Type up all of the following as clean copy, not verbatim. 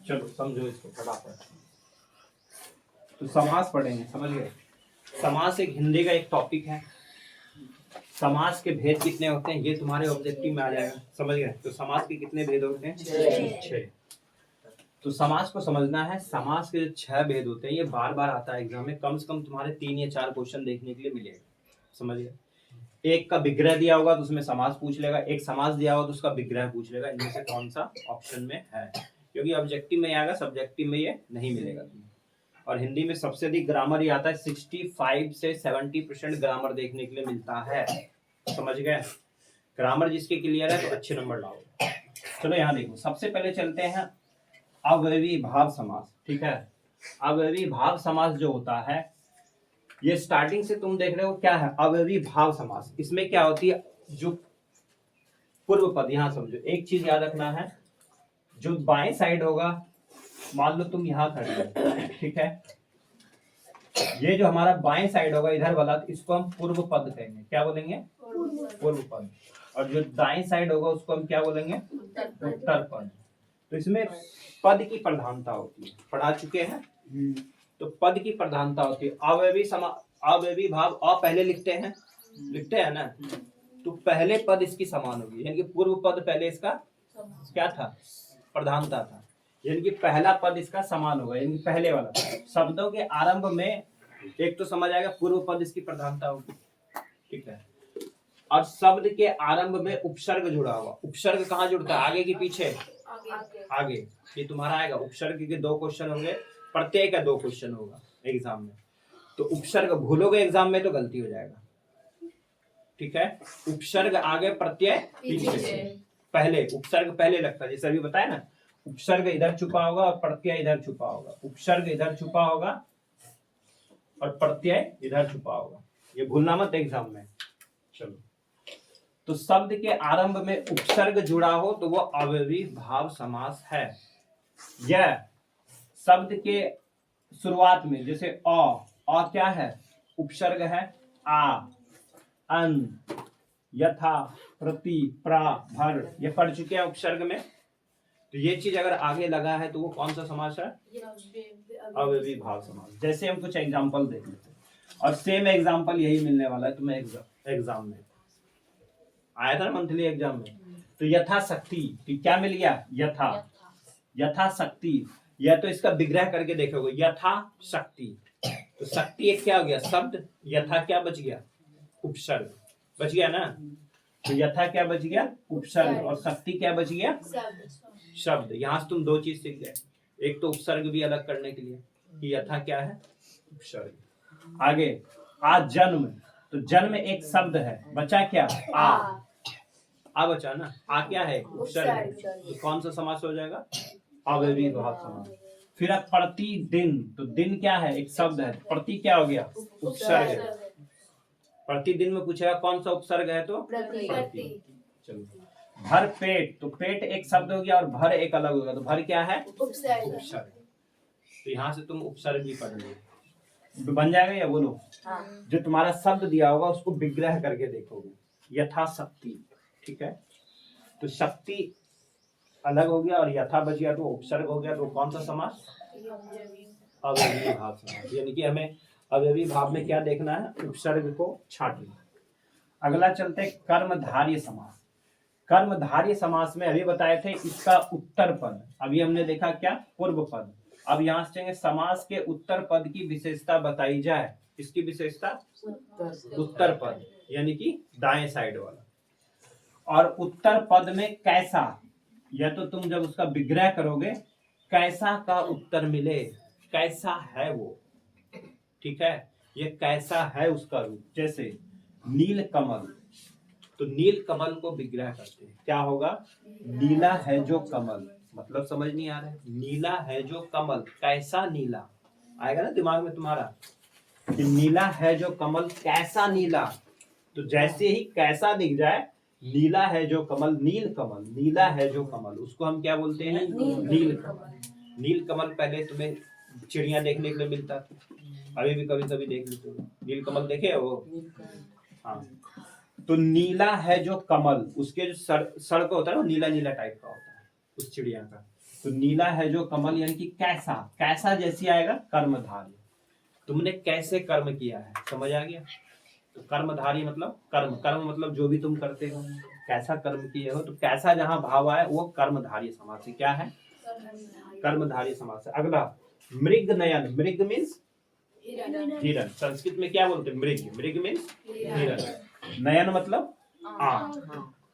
चलो समझो इसको फटाफट। तो समास पढ़ेंगे, समझ गए। समास एक हिंदी का एक टॉपिक है। समास के भेद कितने होते हैं ये तुम्हारे ऑब्जेक्टिव में आ जाएगा, समझ गए। तो समास के कितने भेद होते हैं? 6। तो समास को समझना है। समास के जो 6 भेद होते हैं ये बार बार आता है एग्जाम में, कम से कम तुम्हारे 3 या 4 क्वेश्चन देखने के लिए मिलेगा, समझ गए। एक का विग्रह दिया होगा तो उसमें समास पूछ लेगा, एक समास दिया होगा तो उसका विग्रह पूछ लेगा। इनमें से कौन सा ऑप्शन में है, क्योंकि ऑब्जेक्टिव में आएगा, सब्जेक्टिव में ये नहीं मिलेगा तुम्हें। और हिंदी में सबसे अधिक ग्रामर ही आता है, 65 से 70% ग्रामर देखने के लिए मिलता है, समझ गए। ग्रामर जिसके क्लियर है तो अच्छे नंबर लाओगे। चलो यहाँ देखो, सबसे पहले चलते हैं अवयवी भाव समास, ठीक है। अवयवी भाव समास जो होता है ये स्टार्टिंग से तुम देख रहे हो क्या है, अवयवी भाव समास। इसमें क्या होती है, जो पूर्व पद, यहां समझो एक चीज याद रखना है, जो बाएं साइड होगा, मान लो तुम यहां खड़े हो, ठीक है, ये जो हमारा बाएं साइड होगा इधर वाला, तो इसको हम पूर्व पद कहेंगे। क्या बोलेंगे? पूर्व पद। और जो दाएं साइड होगा उसको हम क्या बोलेंगे? उत्तर पद। तो इसमें पद की प्रधानता होती है, पढ़ा चुके हैं। तो पद की प्रधानता होती है। अवयवी भाव अ पहले लिखते हैं ना, तो पहले पद इसकी समान होगी, यानी कि पूर्व पद पहले इसका क्या था? प्रधानता था, यानी कि पहला पद इसका समान होगा, यानी पहले वाला। शब्दों के आरंभ में एक तो समझ आएगा पूर्व पद इसकी प्रधानता होगी, ठीक है। और शब्द के आरंभ में उपसर्ग जुड़ा हुआ। उपसर्ग कहाँ जुड़ता है? आगे की पीछे? आगे। ये तुम्हारा आएगा उपसर्ग के 2 क्वेश्चन होंगे, प्रत्यय का 2 क्वेश्चन होगा एग्जाम में। तो उपसर्ग भूलोगे एग्जाम में तो गलती हो जाएगा, ठीक है। उपसर्ग आगे, प्रत्यय पीछे। पहले उपसर्ग पहले लगता है, जैसे अभी बताया ना, उपसर्ग इधर छुपा होगा और प्रत्यय इधर छुपा होगा। उपसर्ग इधर छुपा होगा और प्रत्यय इधर छुपा होगा, ये भूलना मत एग्जाम में। चलो, तो शब्द के आरंभ में उपसर्ग जुड़ा हो तो वो अवयवी भाव समास है। यह शब्द के शुरुआत में, जैसे अ क्या है? उपसर्ग है। आ, अन, यथा, प्रति, प्रा, भर, ये पढ़ चुके हैं उपसर्ग में। तो ये चीज अगर आगे लगा है तो वो कौन सा समास है? अवयवी भाव समास। जैसे हम कुछ एग्जांपल देख लेते हैं, और सेम एग्जांपल यही मिलने वाला है तुम्हें एग्जाम में, आया था मंथली एग्जाम में। तो यथाशक्ति, तो क्या मिल गया? यथाशक्ति। या तो इसका विग्रह करके देखोगे, यथाशक्ति। तो शक्ति एक क्या हो गया? शब्द। यथा क्या बच गया? उपसर्ग बच गया ना। तो यथा क्या बच गया? उपसर्ग। और शक्ति क्या बच गया? शब्द। यहां से तुम 2 चीज सीख गए, एक तो उपसर्ग भी अलग करने के लिए कि यथा क्या है? उपसर्ग। आगे आज जन्म, तो जन्म एक शब्द है, बचा क्या? आ बचा ना। आ क्या है? उपसर्ग। तो कौन सा समास हो जाएगा? अवयवी भाव समास। फिर अब प्रतिदिन, तो दिन क्या है? एक शब्द है, प्रति क्या हो गया? उपसर्ग। प्रतिदिन में पूछेगा कौन सा उपसर्ग है, तो प्रति। चलो, भर पेट, तो पेट एक शब्द हो गया और भर एक अलग होगा, तो भर क्या है? उपसर्ग। तो यहाँ से तुम उपसर्ग भी पढ़ लो, बन जाएगा या बोलो? जो तुम्हारा शब्द दिया होगा उसको विग्रह करके देखोगे, यथाशक्ति, ठीक है। तो शक्ति अलग हो गया और यथा बच गया तो उपसर्ग हो गया, तो कौन सा समास? अवयवी भाव समास। यानी कि हमें अवयवी भाव में क्या देखना है? उपसर्ग को छांटना। अगला चलते हैं कर्मधारय समास। कर्मधारय समास में अभी बताए थे इसका उत्तर पद, अभी हमने देखा क्या? पूर्व पद। अब यहाँ से समास के उत्तर पद की विशेषता बताई जाए। इसकी विशेषता? उत्तर पद, यानी कि दाएं साइड वाला। और उत्तर पद में कैसा, या तो तुम जब उसका विग्रह करोगे कैसा का उत्तर मिले, कैसा है वो, ठीक है। ये कैसा है उसका रूप, जैसे नील कमल, तो नील कमल को विग्रह करते हैं, क्या होगा? नीला है जो कमल। मतलब समझ नहीं आ रहा है? नीला है जो कमल, कैसा नीला आएगा ना दिमाग में तुम्हारा कि नीला है जो कमल, कैसा नीला। तो जैसे ही कैसा दिख जाए, नीला है जो कमल, नील कमल, नीला है जो कमल, उसको हम क्या बोलते हैं? नील कमल। नील कमल पहले तुम्हें चिड़िया देखने के लिए मिलता था, अभी भी कभी कभी देख लेते हो। नील कमल देखे हो? हाँ, तो नीला है जो कमल, उसके जो सड़ को होता है ना, नीला नीला टाइप का होता है उस चिड़िया का। तो नीला है जो कमल यानी कि कैसा, कैसा जैसी आएगा कर्मधारी। तुमने कैसे कर्म किया है, समझ आ गया। तो कर्मधारी मतलब कर्म, कर्म मतलब जो भी तुम करते हो, कैसा कर्म किए हो। तो कैसा जहां भाव आए वो कर्मधारी समास से क्या है, कर्मधारी समास है। अगला मृग नयन, मृग मीन्स हिरण, संस्कृत में क्या बोलते हैं, मृग, मृग मीन्स हिरण, नयन मतलब आंख।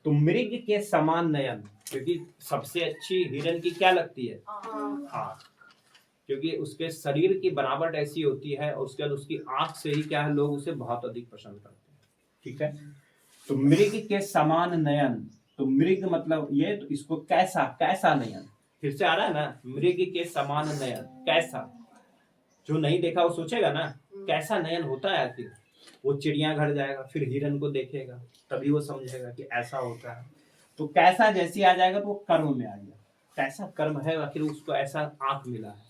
तो मृग के समान नयन, क्योंकि सबसे अच्छी हिरण की क्या लगती है, आंख, क्योंकि उसके शरीर की बनावट ऐसी होती है और उसके बाद उसकी आंख से ही क्या है, लोग उसे बहुत अधिक पसंद करते हैं। ठीक है, तो मृग के समान नयन, तो मृग मतलब ये, तो इसको कैसा, कैसा नयन, फिर से आ रहा है ना, मृग के समान नयन, कैसा, जो नहीं देखा वो सोचेगा ना कैसा नयन होता है आखिर। वो चिड़िया घर जाएगा, फिर हिरन को देखेगा, तभी वो समझेगा कि ऐसा होता है। तो कैसा जैसी आ जाएगा तो वो कर्म में आ गया, कैसा कर्म है आखिर उसको ऐसा आंख मिला है।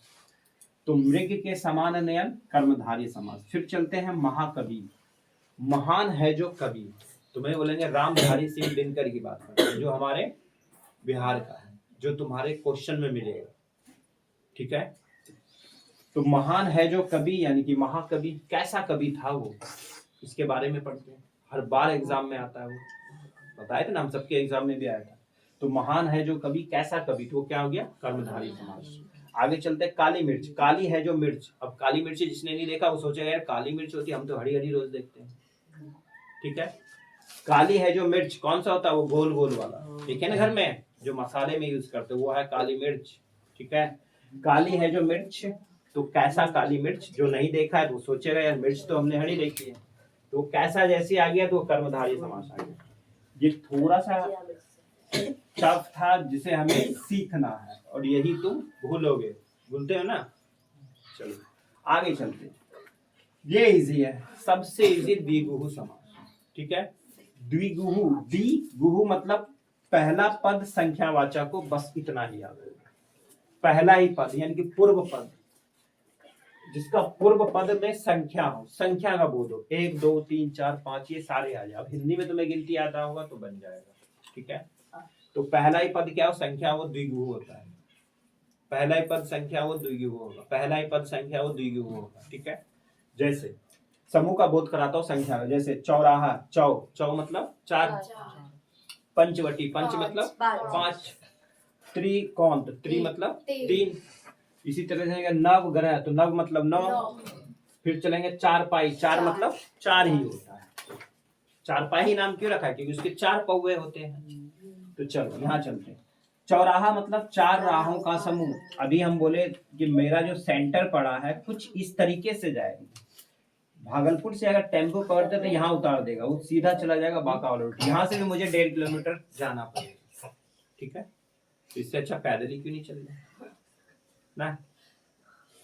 तो मृग के समान नयन कर्मधारी समास। फिर चलते हैं महाकवि, महान है जो कवि, तुम्हें बोलेंगे रामधारी सिंह दिनकर की बात करते हैं, जो हमारे बिहार का है, जो तुम्हारे क्वेश्चन में मिलेगा। ठीक है, तो महान है जो कवि यानी कि महाकवि, कैसा कवि था वो, इसके बारे में पढ़ते हैं, हर बार एग्जाम में आता है वो, बताए थे ना, हम सबके एग्जाम में भी आया था। तो महान है जो कवि, कैसा कवि, तो क्या हो गया, कर्मधारी समास। आगे चलते हैं काली मिर्च, काली है जो मिर्च। अब काली मिर्च जिसने नहीं देखा वो सोचेगा यार काली मिर्च होती है, हम तो हरी हरी रोज देखते हैं। ठीक है, काली है जो मिर्च, कौन सा होता है वो, गोल गोल वाला, ठीक है ना, घर में जो मसाले में यूज करते वो है काली मिर्च। ठीक है, काली है जो मिर्च, तो कैसा काली मिर्च, जो नहीं देखा है तो सोचेगा यार मिर्च तो हमने हरी देखी है। तो कैसा जैसे आ गया तो कर्मधारी समास आ गया। ये थोड़ा सा टफ था जिसे हमें सीखना है, और यही तुम भूलोगे, भूलते हो ना। चलो आगे चलते हैं, ये इजी है, सबसे इजी द्विगुहु समास। ठीक है, द्विगुहु, द्विगुहु मतलब पहला पद संख्यावाचक को, बस इतना ही याद रखना, पहला ही पद यानी कि पूर्व पद, जिसका पूर्व पद में संख्या हो, संख्या का बोध हो, 1 2 3 4 5 ये सारे आ जाए। अब हिंदी में तुम्हें गिनती आता होगा तो बन जाएगा। ठीक है, तो पहला ही पद क्या हो, संख्या वो द्विगुहु होता है, पहला ही पद संख्या वो द्विगुहु होगा, पहला ही पद संख्या वो द्विगुहु होगा। ठीक है, जैसे समूह का बोध कराता हूँ संख्या का, जैसे चौराहा, चौ, चौ मतलब 4, पंचवटी, पंच मतलब 5, त्रिकोण, त्रि मतलब 3, इसी तरह से नवग्रह, तो नव मतलब 9, फिर चलेंगे चारपाई, 4 मतलब 4 ही होता है, चारपाई ही नाम क्यों रखा है, क्योंकि उसके 4 पौवे होते हैं। तो चलो यहाँ चलते हैं, चौराहा मतलब 4 राहों का समूह। अभी हम बोले कि मेरा जो सेंटर पड़ा है कुछ इस तरीके से जाएगा, भागलपुर से अगर टेम्पो पकड़ते तो यहाँ उतार देगा, वो सीधा चला जाएगा बांका वाला रूट, यहाँ से भी मुझे 1.5 किलोमीटर जाना पड़ेगा। ठीक है, तो इससे अच्छा पैदल ही क्यों नहीं चल जाए ना।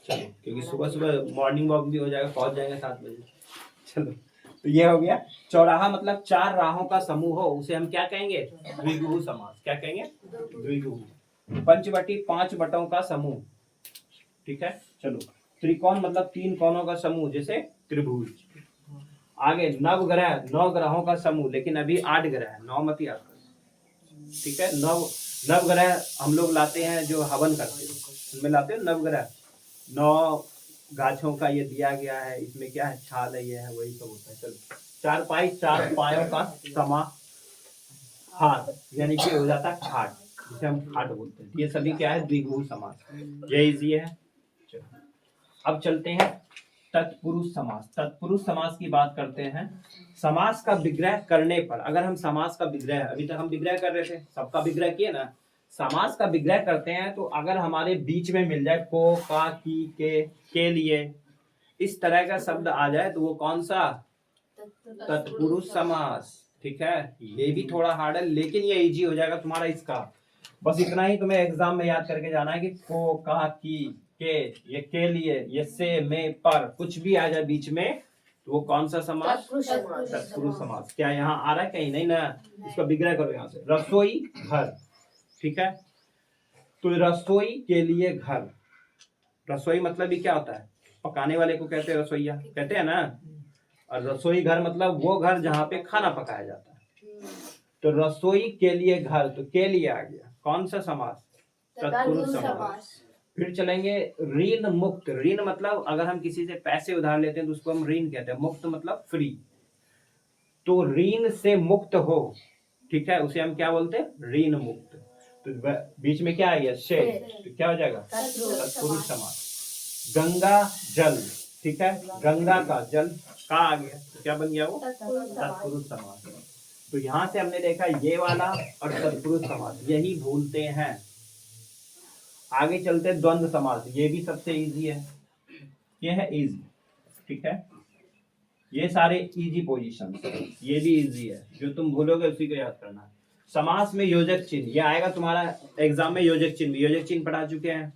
चलो, क्योंकि सुबह सुबह मॉर्निंग वॉक भी हो जाएगा, पहुंच जाएंगे 7 बजे। चलो, तो ये हो गया, चौराहा मतलब 4 राहों का समूह हो, उसे हम क्या कहेंगे, द्विगुहु समास। क्या कहेंगे, द्विगुहु। पंचवटी 5 बटों का समूह। ठीक है, चलो, त्रिकोण मतलब 3 कोणों का समूह, जैसे त्रिभुज। आगे नवग्रह, 9 ग्रहों का समूह, लेकिन अभी 8 ग्रह है, 9 मत याद करो। ठीक है, नवग्रह हम लोग लाते हैं जो हवन करते हैं, उनमें लाते हैं नवग्रह, 9 गाछों का ये दिया गया है, इसमें क्या है, छाल है, ये है, वही सब होता है। चलो, चारपाई 4 पायों का समाहार, यानी कि हो जाता है खाट, जिसे हम खाट बोलते हैं। ये सभी क्या है, द्विगुहु समास, ये इजी है। चलो, अब चलते हैं तत्पुरुष समास। तत्पुरुष समास की बात करते हैं। समास का विग्रह करने पर, अगर हम समास का विग्रह, अभी तक हम विग्रह कर रहे थे, सबका विग्रह किए ना, समास का विग्रह करते हैं तो अगर हमारे बीच में मिल जाए को, का, की, के लिए, इस तरह का शब्द आ जाए तो वो कौन सा, तत्पुरुष समास। ठीक है, ये भी थोड़ा हार्ड है लेकिन ये इजी हो जाएगा तुम्हारा इसका। बस इतना ही तुम्हें एग्जाम में याद करके जाना है कि को, का, की, के, ये के लिए, ये से, में, पर, कुछ भी आ जाए बीच में तो वो कौन सा समास, तत्पुरुष समास। क्या यहाँ आ रहा है कहीं, नहीं ना, इसका विग्रह करो यहाँ से, रसोई घर। ठीक है, तो रसोई के लिए घर, रसोई मतलब भी क्या होता है, पकाने वाले को कहते हैं रसोईया, कहते हैं ना। और रसोई घर मतलब वो घर जहाँ पे खाना पकाया जाता है। तो रसोई के लिए घर, तो के लिए आ गया कौन सा समास? तत्पुरुष समास। फिर चलेंगे ऋण मुक्त। ऋण मतलब अगर हम किसी से पैसे उधार लेते हैं तो उसको हम ऋण कहते हैं। मुक्त मतलब फ्री। तो ऋण से मुक्त हो, ठीक है, उसे हम क्या बोलते हैं? ऋण मुक्त। तो बीच में क्या आ गया? से। तो क्या हो जाएगा? तत्पुरुष समास। गंगा जल, ठीक है, गंगा का जल का आ गया तो क्या बन गया? वो तत्पुरुष समास। तो यहां से हमने देखा ये वाला और तत्पुरुष समास, यही भूलते हैं। आगे चलते द्वंद्व समास, ये भी सबसे इजी है। ये है इजी, ठीक है, ये सारे इजी पोजीशन, ये भी इजी है, जो तुम भूलोगे उसी को याद करना है। समास में योजक चिन्ह, ये आएगा तुम्हारा एग्जाम में। योजक चिन्ह, योजक चिन्ह पढ़ा चुके हैं।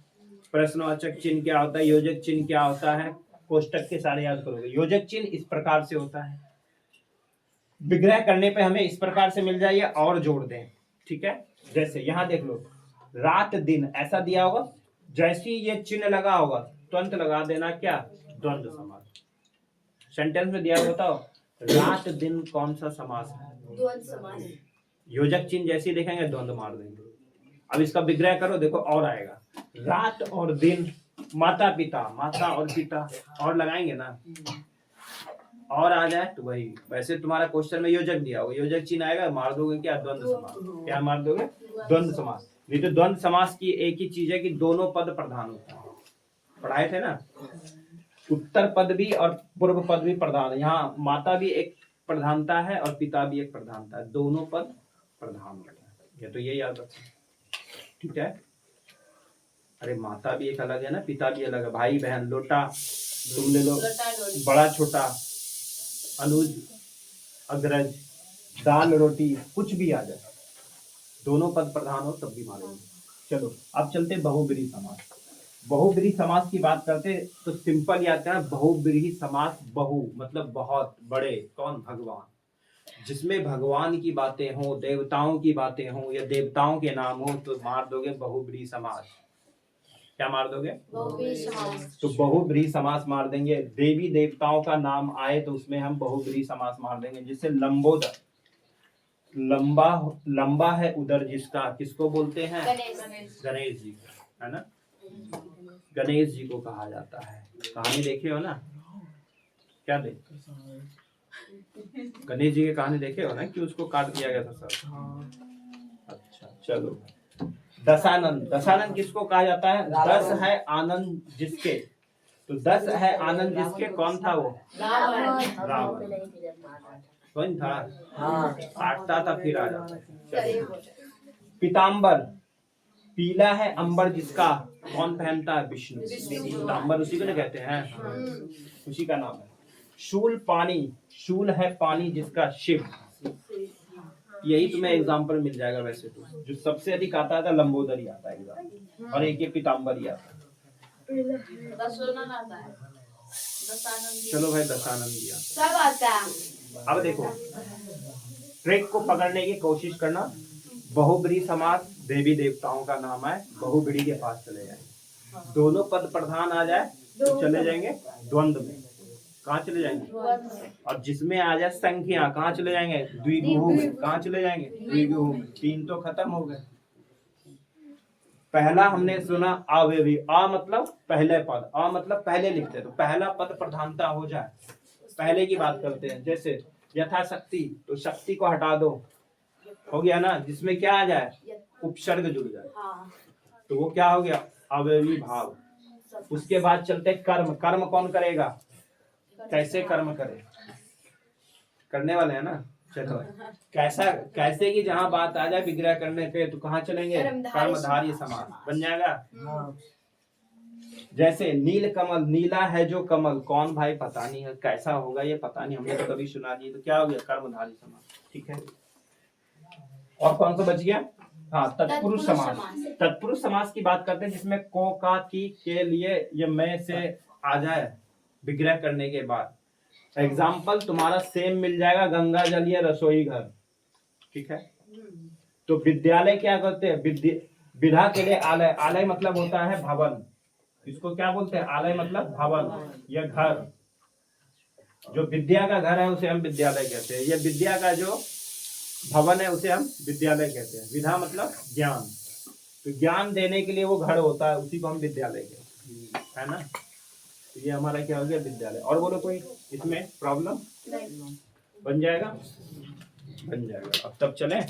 प्रश्नवाचक चिन्ह क्या होता है, योजक चिन्ह क्या होता है, कोष्टक के सारे याद करोगे। योजक चिन्ह इस प्रकार से होता है, विग्रह करने पे हमें इस प्रकार से मिल जाइए और जोड़ दें, ठीक है। जैसे यहाँ देख लो, रात दिन ऐसा दिया होगा, जैसे ही ये चिन्ह लगा होगा तुरंत लगा देना क्या? द्वंद्व समास। सेंटेंस में दिया होता हो रात दिन, कौन सा समास है? द्वंद्व समास। योजक चिन्ह जैसे ही देखेंगे द्वंद्व मार देंगे। अब इसका विग्रह करो, देखो और आएगा, रात और दिन, माता पिता, माता और पिता, और लगाएंगे ना, और आ जाए तो वही। वैसे तुम्हारा क्वेश्चन में योजक दिया होगा, योजक चिन्ह आएगा, मार दोगे क्या? द्वंद्व समास। क्या मार दोगे? द्वंद्व समास। नहीं तो द्वंद्व समास की एक ही चीज है कि दोनों पद प्रधान होता है। पढ़ाए थे ना, उत्तर पद भी और पूर्व पद भी प्रधान है। यहाँ माता भी एक प्रधानता है और पिता भी एक प्रधानता है, दोनों पद प्रधान होता है। ये तो ये याद रखो, ठीक है। अरे माता भी एक अलग है ना, पिता भी अलग है। भाई बहन, लोटा तुम ले लो, बड़ा छोटा, अनुज अग्रज, दाल रोटी, कुछ भी आ जाए, दोनों पद प्रधान हो तब भी मारेंगे। चलो अब चलते बहुब्रीहि समास। बहुब्रीहि समास की बात करते तो सिंपल याद करना, बहुब्रीहि समास, बहु मतलब बहुत बड़े, कौन? भगवान। जिसमें भगवान की बातें हो, देवताओं की बातें हो या देवताओं के नाम हो तो मार दोगे बहुब्रीहि समास। क्या मार दोगे? बहुब्रीहि समास। तो बहुब्रीहि समास मार देंगे। देवी देवताओं का नाम आए तो उसमें हम बहुब्रीहि समास मार देंगे। जैसे लंबोदर, लंबा, लंबा है उदर जिसका, किसको बोलते हैं? गणेश जी को, है ना, गणेश जी को कहा जाता है। कहानी देखे हो ना? क्या देखे? गणेश जी की कहानी देखे हो ना, कि उसको काट दिया गया था सब। अच्छा चलो, दशानंद, दशानंद किसको कहा जाता है? दस है आनंद जिसके, तो दस है आनंद जिसके, कौन था वो? रावण। कौन था? काटता था फिर आ जाता। पीताम्बर, पीला है अंबर जिसका, कौन पहनता है? विष्णु। पीताम्बर उसी को ना कहते हैं, उसी का नाम है। शूल पानी, शूल है पानी जिसका, शिव। यही तुम्हें एग्जाम्पल मिल जाएगा। वैसे तो जो सबसे अधिक आता है लंबोदर ही आता है, और एक ये पीताम्बर ही आता है। चलो भाई, दशानंद दिया सब आता है। अब देखो, ट्रिक को पकड़ने की कोशिश करना। बहुब्रीहि समास, देवी देवताओं का नाम है, बहुब्रीहि के पास चले जाएंगे। दोनों पद प्रधान आ जाए तो चले जाएंगे द्वंद्व में। कहाँ चले जाएंगे? और जिसमें आ जाए संख्या, कहाँ चले जाएंगे? द्विगुहु में। कहाँ चले जाएंगे? द्विगुहु में। तीन तो खत्म हो गए। पहला हमने सुना अवयवी, अ मतलब पहले पद, अ मतलब पहले लिखते, तो पहला पद प्रधानता हो जाए, पहले की बात करते हैं। जैसे यथाशक्ति, तो शक्ति को हटा दो, हो गया ना। जिसमें क्या आ जाए? उपसर्ग जुड़ जाए, तो वो क्या हो गया? अवयवी भाव। उसके बाद चलते कर्म, कर्म कौन करेगा? कैसे कर्म करे? करने वाले हैं ना। चलो, कैसा, कैसे की जहां बात आ जाए विग्रह करने पे तो कहाँ चलेंगे? कर्मधारय समास बन जाएगा। जैसे नील कमल, नीला है जो कमल, कौन भाई? पता नहीं है, कैसा होगा ये पता नहीं, हमने तो कभी सुना नहीं, तो क्या हो गया? कर्मधारय समास, ठीक है। और कौन सा बच गया? हाँ, तत्पुरुष समास। तत्पुरुष समास की बात करते हैं जिसमें को, का, की, के लिए ये मैं से आ जाए विग्रह करने के बाद। एग्जाम्पल तुम्हारा सेम मिल जाएगा, गंगा जल या रसोई घर, ठीक है। तो विद्यालय क्या करते हैं? विधा के लिए आलय, आलय मतलब होता है भवन, इसको क्या बोलते हैं? आलय मतलब भवन या घर। जो विद्या का घर है उसे हम विद्यालय कहते हैं। ये विद्या का जो भवन है उसे हम विद्यालय कहते हैं। विधा मतलब ज्ञान, तो ज्ञान देने के लिए वो घर होता है, उसी को हम विद्यालय कहते हैं, है ना। तो ये हमारा क्या हो गया, विद्यालय। और बोलो कोई इसमें प्रॉब्लम? बन जाएगा, बन जाएगा। अब तब चलें।